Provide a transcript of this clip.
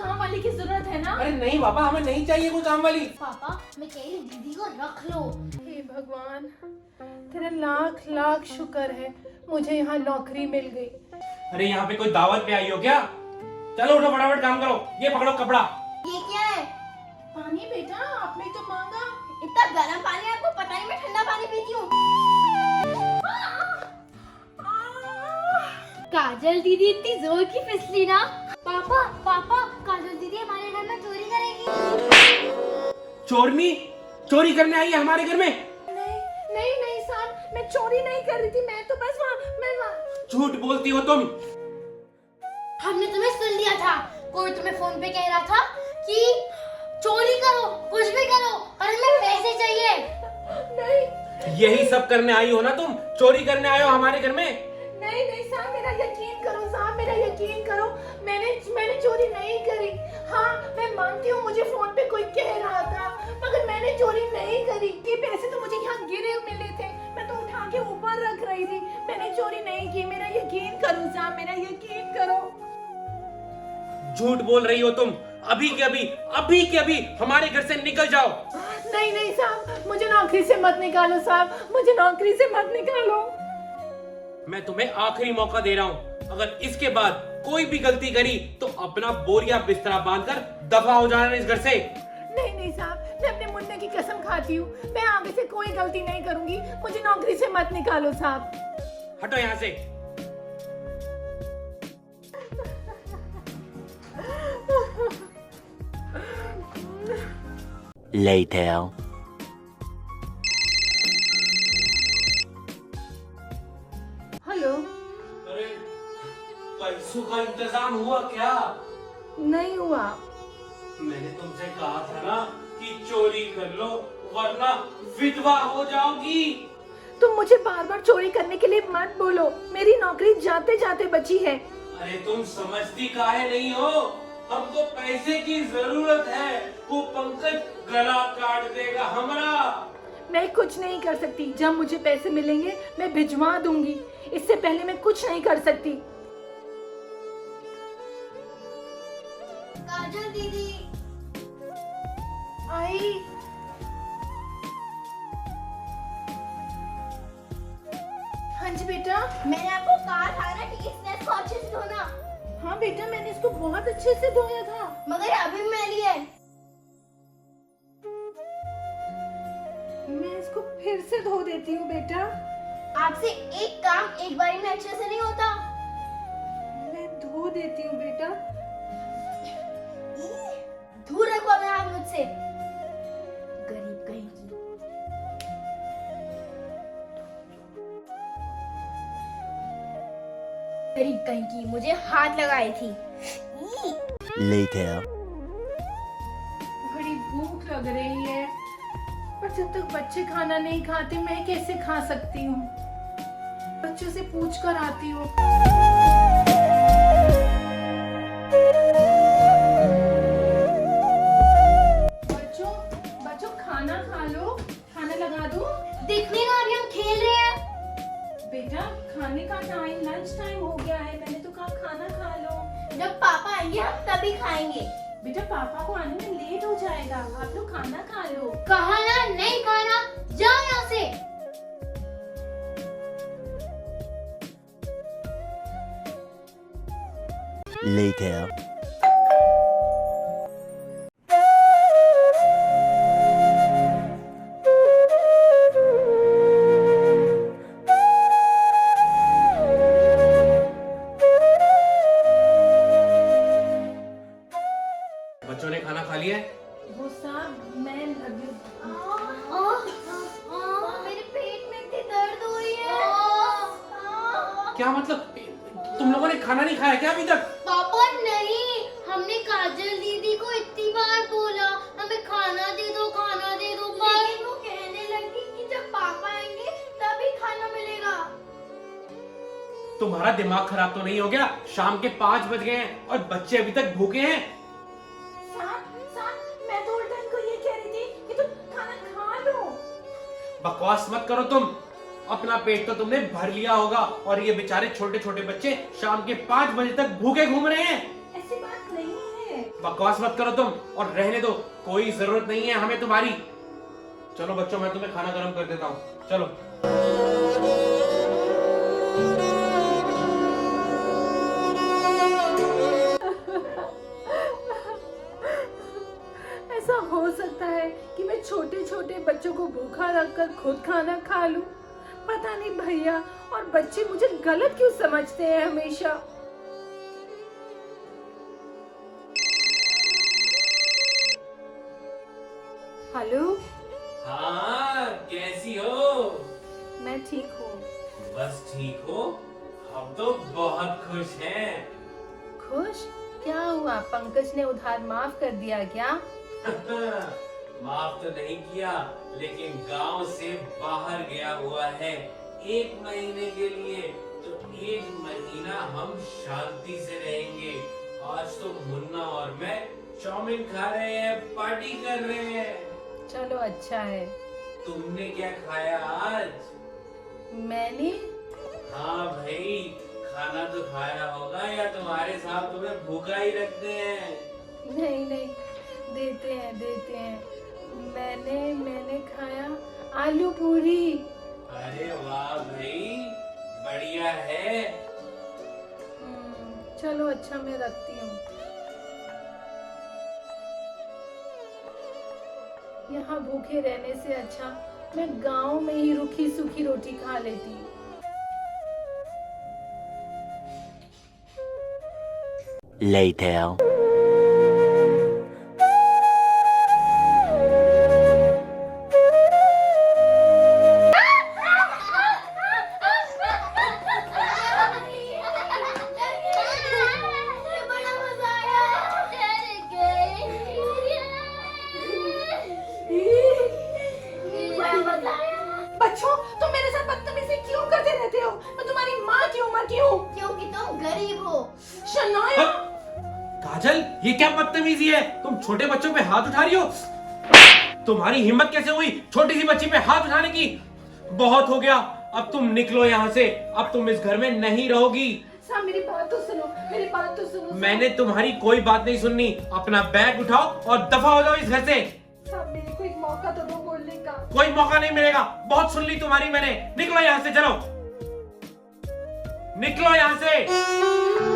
काम वाली की जरूरत है ना? अरे नहीं पापा, हमें नहीं चाहिए कोई काम वाली। पापा मैं कह रही दीदी को रख लो। हे भगवान, तेरा लाख लाख शुक्र है मुझे यहाँ नौकरी मिल गई। अरे यहाँ पे कोई दावत पे आई हो क्या? चलो उठो फटाफट काम करो, ये पकड़ो कपड़ा। ये क्या है? पानी बेटा, आपने तो मांगा। इतना गर्म पानी आपको पता नहीं, मैं ठंडा पानी पीती हूँ। काजल दीदी इतनी जोर की फिसली ना। पापा पापा काजल दीदी हमारे घर में चोरी करेगी। चोरनी चोरी करने आई है हमारे घर में? नहीं नहीं नहीं साहब, मैं चोरी नहीं कर रही थी, मैं तो बस वहाँ। झूठ बोलती हो तुम। हमने तुम्हें सुन लिया था, कोई तुम्हें फोन पे कह रहा था कि चोरी करो, कुछ भी करो, और हमें पैसे चाहिए। नहीं यही सब करने आई हो ना तुम? चोरी करने आए हो हमारे घर में? नहीं नहीं साहब, मेरा यकीन करो साहब, मेरा यकीन करो, मैंने चोरी नहीं करी। हाँ मैं मानती हूँ मुझे फोन पे कोई कह रहा था, मगर मैंने चोरी नहीं करी। ये पैसे तो मुझे यहाँ गिरे मिले थे, मैं तो उठा के ऊपर रख रही थी, मैंने चोरी नहीं की। मेरा यकीन करो साहब, मेरा यकीन करो। झूठ बोल रही हो तुम। अभी के अभी हमारे घर से निकल जाओ। नहीं नहीं साहब, मुझे नौकरी से मत निकालो साहब, मुझे नौकरी से मत निकालो। मैं तुम्हें आखिरी मौका दे रहा हूँ, अगर इसके बाद कोई भी गलती करी तो अपना बोरिया बिस्तरा बांधकर दफा हो जाना इस घर से। नहीं नहीं साहब, मैं अपने मुन्ने की कसम खाती हूँ, मैं आगे से कोई गलती नहीं करूंगी, मुझे नौकरी से मत निकालो साहब। हटो यहाँ से। Later. हेलो। अरे पैसों का इंतजाम हुआ क्या? नहीं हुआ। मैंने तुमसे कहा था ना कि चोरी कर लो वरना विधवा हो जाओगी। तुम मुझे बार बार चोरी करने के लिए मत बोलो, मेरी नौकरी जाते जाते बची है। अरे तुम समझती काहे नहीं हो? हमको पैसे की जरूरत है, वो पंकज गला काट देगा हमारा। मैं कुछ नहीं कर सकती, जब मुझे पैसे मिलेंगे मैं भिजवा दूंगी, इससे पहले मैं कुछ नहीं कर सकती। काजल दीदी आई। हाँ जी बेटा। मैंने आपको कहा था ना कि इस ड्रेस को अच्छे से धोना, हाँ बेटा, मैंने इसको बहुत अच्छे से धोया था। मगर अभी मैली है। मैं इसको फिर से धो देती हूँ बेटा। आपसे एक काम एक बारी में अच्छे से नहीं होता। मैं धो देती हूँ बेटा। दूर रखो अपने हाथ मुझसे, गरीब कहीं की। गरीब कहीं की मुझे हाथ लगाई थी। Later. बड़ी भूख लग रही है, पर जब तक बच्चे खाना नहीं खाते मैं कैसे खा सकती हूँ? बच्चों से पूछ कर आती हूँ। बच्चों बच्चों खाना खा लो, खाना लगा दो। देखने ना अभी हम खेल रहे हैं। बेटा खाने का टाइम, लंच टाइम हो गया है, मैंने तो कहा खाना खा लो। जब पापा आएंगे हम तभी खाएंगे। बेटा पापा को आने में लेट हो जाएगा, आप लोग खाना खा लो। कहा ना नहीं खाना, जाओ यहाँ से। Later. बच्चों ने खाना खा लिया है? वो साहब मैं अभी मेरे पेट में इतनी दर्द हो रही है। क्या मतलब? तुम लोगों ने खाना नहीं खाया क्या अभी तक? पापा नहीं, हमने काजल दीदी को इतनी बार बोला हमें खाना दे दो, खाना दे दो, पर वो कहने लगी कि जब पापा आएंगे तभी खाना मिलेगा। तुम्हारा दिमाग खराब तो नहीं हो गया? शाम के 5 बज गए हैं और बच्चे अभी तक भूखे हैं। मैं तो उल्टा इनको ये कह रही थी कि तुम खाना खा लो। बकवास मत करो तुम, अपना पेट तो तुमने भर लिया होगा और ये बेचारे छोटे छोटे बच्चे शाम के 5 बजे तक भूखे घूम रहे हैं। ऐसी बात नहीं है। बकवास मत करो तुम और रहने दो, कोई जरूरत नहीं है हमें तुम्हारी। चलो बच्चों, मैं तुम्हें खाना गर्म कर देता हूँ, चलो। ऐसा हो सकता है कि मैं छोटे छोटे बच्चों को भूखा रखकर खुद खाना खा लूं। पता नहीं भैया और बच्चे मुझे गलत क्यों समझते हैं हमेशा। हेलो, हाँ, कैसी हो? मैं ठीक हूँ। बस ठीक हो? हम तो बहुत खुश हैं। खुश? क्या हुआ, पंकज ने उधार माफ कर दिया क्या? माफ तो नहीं किया, लेकिन गांव से बाहर गया हुआ है 1 महीने के लिए। तो 1 महीना हम शांति से रहेंगे। आज तो मुन्ना और मैं चाउमीन खा रहे हैं, पार्टी कर रहे हैं। चलो अच्छा है। तुमने क्या खाया आज? मैंने? हाँ भाई, खाना तो खाया होगा या तुम्हारे साथ तुम्हें भूखा ही रखते हैं? नहीं नहीं, देते हैं। मैंने खाया आलू पूरी। अरे वाह भाई, बढ़िया है। चलो अच्छा, मैं रखती हूँ। यहाँ भूखे रहने से अच्छा मैं गांव में ही रूखी सूखी रोटी खा लेती। Later. बड़ा मजा आया। बड़ा मजा आया। बच्चों, तुम मेरे साथ बदतमीजी क्यों करते रहते हो? मैं तुम्हारी माँ की उम्र की हूँ। क्योंकि तुम गरीब हो। शनाया, काजल, ये क्या बदतमीजी है? तुम छोटे बच्चों पे हाथ उठा रही हो? तुम्हारी हिम्मत कैसे हुई छोटी सी बच्ची पे हाथ उठाने की? बहुत हो गया, अब तुम निकलो यहाँ से। अब तुम इस घर में नहीं रहोगी। साहब मेरी बात तो सुनो, मेरी बात तो सुनो। मैंने तुम्हारी कोई बात नहीं सुननी। अपना बैग उठाओ और दफा हो जाओ इस घर से। साहब मेरे को एक मौका तो दो बोलने का। कोई मौका नहीं मिलेगा, बहुत सुन ली तुम्हारी मैंने। निकलो यहाँ से, चलो निकलो यहाँ से।